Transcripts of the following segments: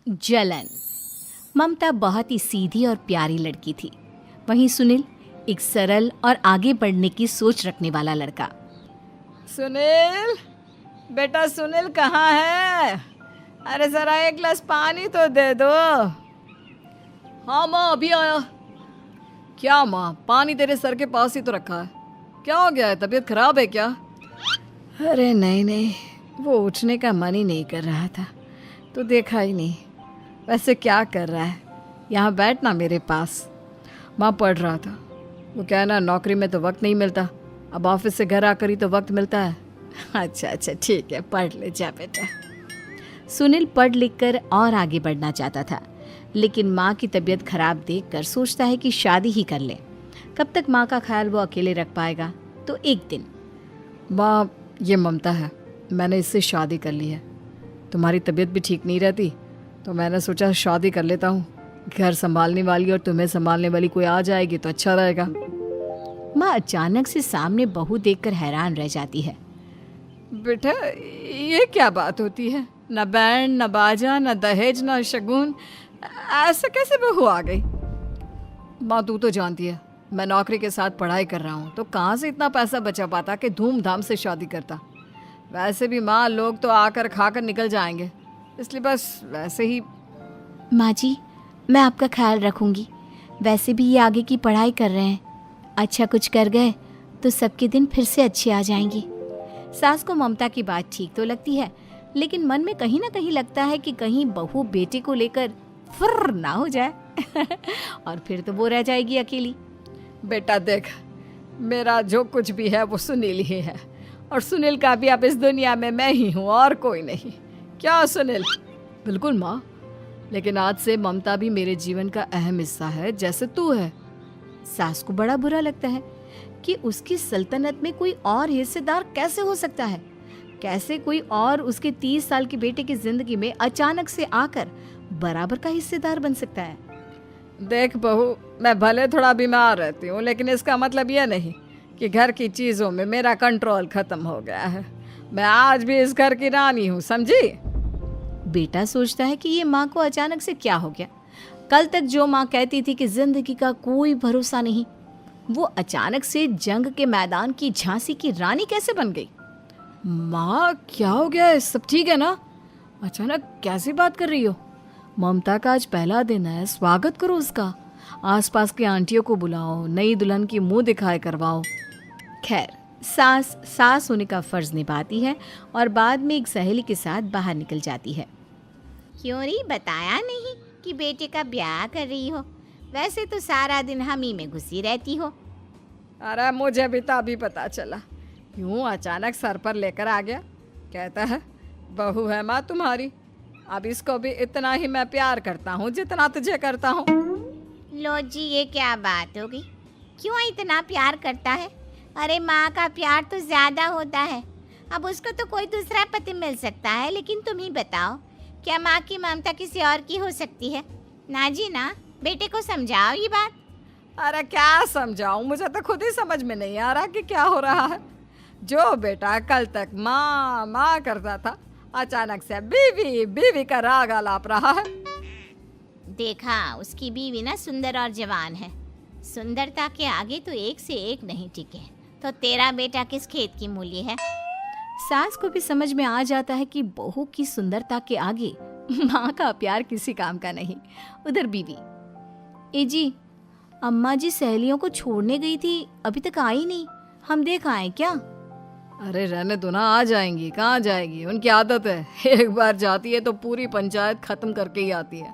जलन। ममता बहुत ही सीधी और प्यारी लड़की थी। वहीं सुनील एक सरल और आगे बढ़ने की सोच रखने वाला लड़का। सुनील, बेटा सुनील कहाँ है? अरे जरा एक गिलास पानी तो दे दो। हाँ माँ, अभी आया। क्या माँ, पानी तेरे सर के पास ही तो रखा है। क्या हो गया है, तबीयत खराब है क्या? अरे नहीं नहीं, वो उठने का मन ही नहीं कर रहा था, तो देखा ही नहीं। वैसे क्या कर रहा है? यहाँ बैठ ना मेरे पास। माँ पढ़ रहा था। वो क्या है ना, नौकरी में तो वक्त नहीं मिलता, अब ऑफिस से घर आकर ही तो वक्त मिलता है। अच्छा अच्छा ठीक है, पढ़ ले जा बेटा। सुनील पढ़ लिख कर और आगे बढ़ना चाहता था, लेकिन माँ की तबीयत खराब देखकर सोचता है कि शादी ही कर ले। कब तक माँ का ख्याल वो अकेले रख पाएगा? तो एक दिन, माँ ये ममता है, मैंने इससे शादी कर ली है। तुम्हारी तबीयत भी ठीक नहीं रहती, तो मैंने सोचा शादी कर लेता हूँ। घर संभालने वाली और तुम्हें संभालने वाली कोई आ जाएगी तो अच्छा रहेगा। माँ अचानक से सामने बहू देखकर हैरान रह जाती है। बेटा ये क्या बात होती है? न बैंड, न बाजा, न दहेज, न शगुन, ऐसा कैसे बहू आ गई? माँ तू तो जानती है, मैं नौकरी के साथ पढ़ाई कर रहा हूँ, तो कहाँ से इतना पैसा बचा पाता कि धूमधाम से शादी करता। वैसे भी माँ, लोग तो आकर खाकर निकल जाएंगे, इसलिए बस वैसे ही। माँ जी, मैं आपका ख्याल रखूंगी। वैसे भी ये आगे की पढ़ाई कर रहे हैं, अच्छा कुछ कर गए तो सबके दिन फिर से अच्छे आ जाएंगे। सास को ममता की बात ठीक तो लगती है, लेकिन मन में कहीं ना कहीं लगता है कि कहीं बहू बेटे को लेकर फुर्र ना हो जाए और फिर तो वो रह जाएगी अकेली। बेटा देख, मेरा जो कुछ भी है वो सुनील ही है, और सुनील का भी अब इस दुनिया में मैं ही हूँ और कोई नहीं। क्या सुनील? बिल्कुल माँ, लेकिन आज से ममता भी मेरे जीवन का अहम हिस्सा है, जैसे तू है। सास को बड़ा बुरा लगता है कि उसकी सल्तनत में कोई और हिस्सेदार कैसे हो सकता है। कैसे कोई और उसके 30 साल के बेटे की जिंदगी में अचानक से आकर बराबर का हिस्सेदार बन सकता है। देख बहू, मैं भले थोड़ा बीमार रहती हूँ, लेकिन इसका मतलब यह नहीं कि घर की चीज़ों में मेरा कंट्रोल खत्म हो गया है। मैं आज भी इस घर की रानी हूँ, समझी? बेटा सोचता है कि ये माँ को अचानक से क्या हो गया। कल तक जो माँ कहती थी कि जिंदगी का कोई भरोसा नहीं, वो अचानक से जंग के मैदान की झांसी की रानी कैसे बन गई? माँ क्या हो गया है? सब ठीक है ना? अचानक कैसी बात कर रही हो? ममता का आज पहला दिन है, स्वागत करो उसका। आसपास की आंटियों को बुलाओ, नई दुल्हन की मुंह दिखाए करवाओ। खैर, सास होने का फर्ज निभाती है और बाद में एक सहेली के साथ बाहर निकल जाती है। क्यों री बताया नहीं कि बेटे का ब्याह कर रही हो? वैसे तो सारा दिन हम ही में घुसी रहती हो। अरे मुझे भी तो अभी पता चला, यूं अचानक सर पर लेकर आ गया। कहता है बहू है माँ तुम्हारी, अब इसको भी इतना ही मैं प्यार करता हूँ जितना तुझे करता हूँ। लो जी, ये क्या बात होगी? क्यों इतना प्यार करता है? अरे माँ का प्यार तो ज़्यादा होता है। अब उसको तो कोई दूसरा पति मिल सकता है, लेकिन तुम ही बताओ, क्या माँ की ममता किसी और की हो सकती है? ना जी ना, बेटे को समझाओ ये बात। अरे क्या समझाऊं, मुझे तो खुद ही समझ में नहीं आ रहा कि क्या हो रहा है। जो बेटा कल तक माँ माँ करता था, अचानक से बीवी बीवी का राग आलाप रहा है। देखा, उसकी बीवी ना सुंदर और जवान है। सुंदरता के आगे तो एक से एक नहीं टिके, तो तेरा बेटा किस खेत की मूली है? सास को भी समझ में आ जाता है कि बहू की सुंदरता के आगे माँ का प्यार किसी काम का नहीं। उधर बीवी, ए जी, अम्मा जी सहेलियों को छोड़ने गई थी, अभी तक आई नहीं, हम देख आए क्या? अरे रहने दो ना, आ जाएंगी। कहाँ जाएगी, उनकी आदत है, एक बार जाती है तो पूरी पंचायत खत्म करके ही आती है।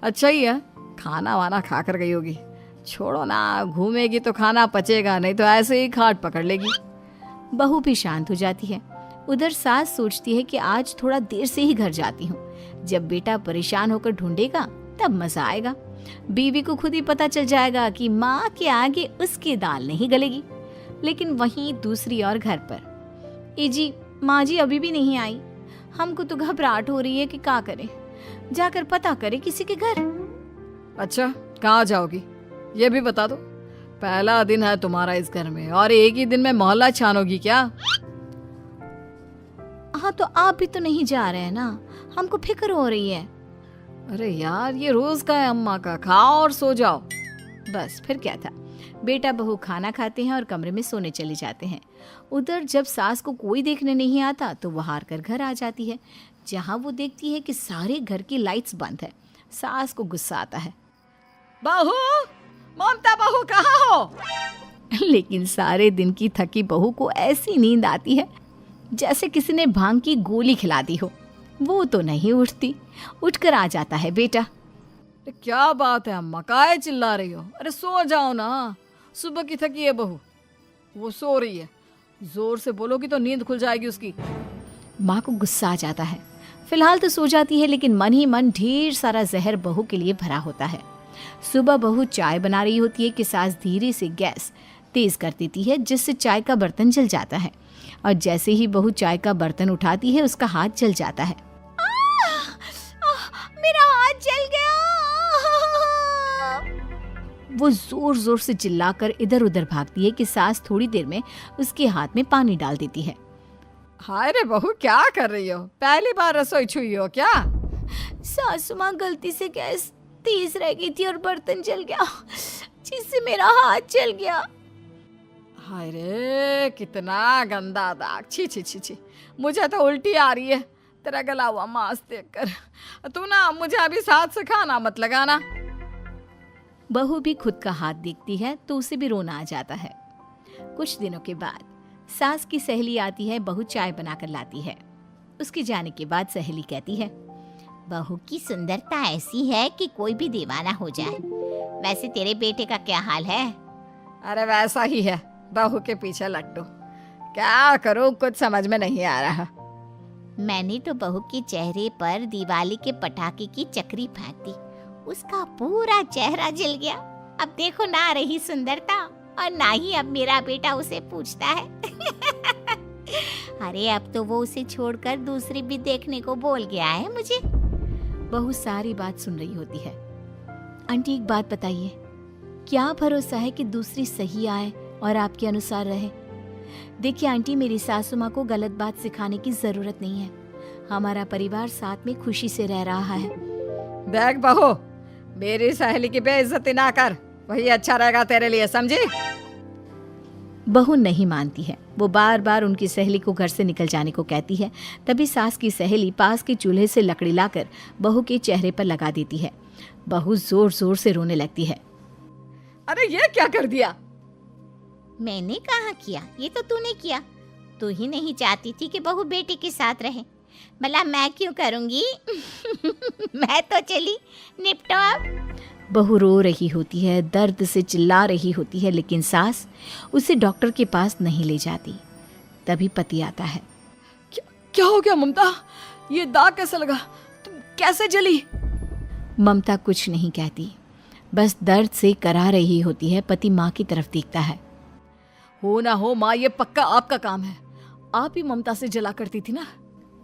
अच्छा ही है, खाना वाना खा कर गई होगी। छोड़ो ना, घूमेगी तो खाना पचेगा, नहीं तो ऐसे ही खाट पकड़ लेगी। बहू भी शांत हो जाती है। उधर सास सोचती है कि आज थोड़ा देर से ही घर जाती हूँ, जब बेटा परेशान होकर ढूंढेगा तब मजा आएगा। बीवी को खुद ही पता चल जाएगा कि माँ के आगे उसकी दाल नहीं गलेगी। लेकिन वहीं दूसरी ओर घर पर, ए जी, माँ जी अभी भी नहीं आई, हमको तो घबराहट हो रही है कि क्या करें, जाकर पता करें किसी के घर। अच्छा, कहाँ जाओगी ये भी बता दो। पहला दिन है तुम्हारा इस घर में और एक ही दिन में मोहल्ला छानोगी क्या? हाँ, तो आप भी तो नहीं जा रहे हैं ना, हमको फिक्र हो रही है। अरे यार, ये रोज का है अम्मा का, खाओ और सो जाओ। बस फिर क्या था। बेटा बहू खाना खाते हैं और कमरे में सोने चले जाते हैं। उधर जब सास को कोई देखने नहीं आता तो वो हार कर घर आ जाती है, जहाँ वो देखती है कि सारे घर की लाइट्स बंद है। सास को गुस्सा आता है। बहू, ममता बहू कहाँ हो? लेकिन सारे दिन की थकी बहू को ऐसी नींद आती है जैसे किसी ने भांग की गोली खिला दी हो। वो तो नहीं उठती। उठकर आ जाता है बेटा। अरे क्या बात है अम्मा, काहे चिल्ला रही हो? अरे सो जाओ ना, सुबह की थकी है बहू, वो सो रही है। जोर से बोलोगी तो नींद खुल जाएगी उसकी। माँ को गुस्सा आ जाता है। फिलहाल तो सो जाती है, लेकिन मन ही मन ढेर सारा जहर बहू के लिए भरा होता है। सुबह बहू चाय बना रही होती है कि सास धीरे से गैस तेज कर देती है, जिससे चाय का बर्तन जल जाता है। और जैसे ही बहू चाय का बर्तन उठाती है, उसका हाथ जल जाता है। मेरा हाथ जल गया। वो जोर जोर से चिल्लाकर इधर उधर भागती है कि सास थोड़ी देर में उसके हाथ में पानी डाल देती है। हाय रे बहू, क्या कर रही हो? पहली बार रसोई छुई हो क्या? सासू माँ गलती से गैस तेज रह गई थी और बर्तन जल गया, जिससे मेरा हाथ जल गया। हाय रे, कितना गंदा दाग। छी छी छी छी, मुझे तो उल्टी आ रही है तेरा गला हुआ मांस देखकर। तू ना मुझे अभी साथ से खाना मत लगाना। बहू भी खुद का हाथ देखती है तो उसे भी रोना आ जाता है। कुछ दिनों के बाद सास की सहेली आती है, बहू चाय बनाकर लाती है। उसके जाने के बाद सहेली कहती है, बहू की सुंदरता ऐसी है कि कोई भी दीवाना हो जाए। वैसे तेरे बेटे का क्या हाल है? अरे वैसा ही है, बहू के पीछे लट्टू। क्या करूं, कुछ समझ में नहीं आ रहा। मैंने तो बहू के चेहरे पर दिवाली के पटाखे की चक्री फेंक दी, उसका पूरा चेहरा जल गया। अब देखो ना रही सुंदरता, और ना ही अब मेरा बेटा उसे पूछता है। अरे अब तो वो उसे छोड़कर दूसरी भी देखने को बोल गया है मुझे। बहू सारी बात सुन रही होती है। आंटी एक बात बताइए, क्या भरोसा है कि दूसरी सही आए और आपके अनुसार रहे? देखिए आंटी, मेरी सासू माँ को गलत बात सिखाने की जरूरत नहीं है। हमारा परिवार साथ में खुशी से रह रहा है। देख बहू, मेरी सहेली की बेइज्जती ना कर, वही अच्छा रहेगा तेरे लिए, समझी? बहू नहीं मानती है। वो बार बार उनकी सहेली को घर से निकल जाने को कहती है। तभी सास की सहेली पास के चूल्हे से लकड़ी लाकर बहू के चेहरे पर लगा देती है। बहू जोर जोर से रोने लगती है। अरे ये क्या कर दिया? मैंने कहाँ किया, ये तो तूने किया। तू ही नहीं चाहती थी कि बहू बेटे के साथ रहे, भला मैं क्यों करूंगी? मैं तो चली, निपटो अब। बहू रो रही होती है, दर्द से चिल्ला रही होती है, लेकिन सास उसे डॉक्टर के पास नहीं ले जाती। तभी पति आता है। क्या हो गया ममता? ये दाग कैसे लगा? तुम कैसे जली? ममता कुछ नहीं कहती, बस दर्द से करा रही होती है। पति माँ की तरफ देखता है। हो ना हो माँ, ये पक्का आपका काम है। आप ही ममता से जला करती थी ना।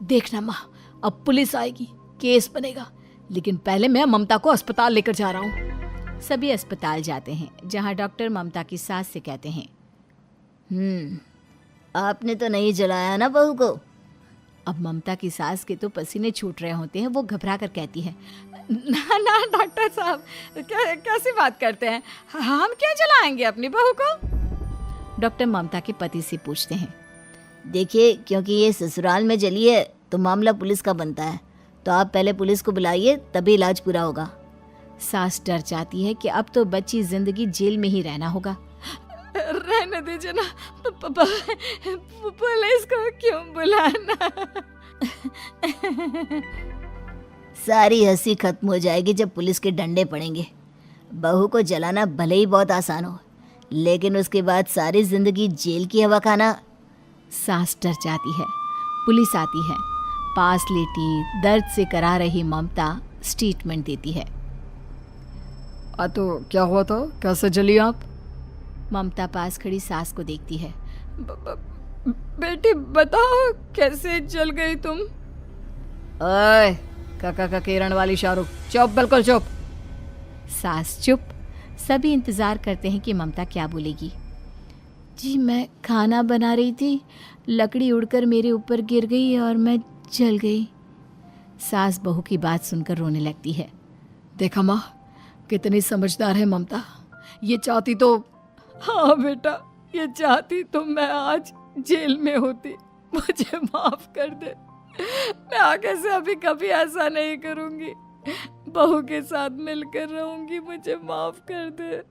देखना माँ, अब पुलिस आएगी, केस बनेगा, लेकिन पहले मैं ममता को अस्पताल लेकर जा रहा हूँ। सभी अस्पताल जाते हैं, जहाँ डॉक्टर ममता की सास से कहते हैं, आपने तो नहीं जलाया ना बहू को? अब ममता की सास के तो पसीने छूट रहे होते हैं। वो घबरा कर कहती है, ना ना डॉक्टर साहब, कैसी बात करते हैं? हम क्यों जलाएंगे अपनी बहू को? डॉक्टर ममता के पति से पूछते हैं। देखिए, क्योंकि ये ससुराल में जली है तो मामला पुलिस का बनता है, तो आप पहले पुलिस को बुलाइए, तभी इलाज पूरा होगा। सास डर जाती है कि अब तो बच्ची जिंदगी जेल में ही रहना होगा। रहने दीजिए ना, पुलिस को क्यों बुलाना? सारी हंसी खत्म हो जाएगी जब पुलिस के डंडे पड़ेंगे। बहू को जलाना भले ही बहुत आसान हो, लेकिन उसके बाद सारी जिंदगी जेल की हवा खाना। सास डर जाती है। पुलिस आती है। पास लेटी दर्द से करा रही ममता स्टेटमेंट देती है। तो क्या हुआ था? कैसे जली आप? ममता पास खड़ी सास को देखती है। बेटी बताओ, कैसे जल गई तुम? ओए, काका का किरण वाली शाहरुख, चुप, बिल्कुल चुप। सास चुप। सभी इंतजार करते हैं कि ममता क्या बोलेगी। जी मैं खाना बना रही थी, लकड़ी उड़कर मेरे ऊपर गिर गई और मैं जल गई। सास बहू की बात सुनकर रोने लगती है। देखा माँ, कितनी समझदार है ममता। ये चाहती तो, हाँ बेटा, ये चाहती तो मैं आज जेल में होती। मुझे माफ कर दे, मैं आगे से अभी कभी ऐसा नहीं करूंगी। बहू के साथ मिलकर रहूंगी, मुझे माफ कर दे।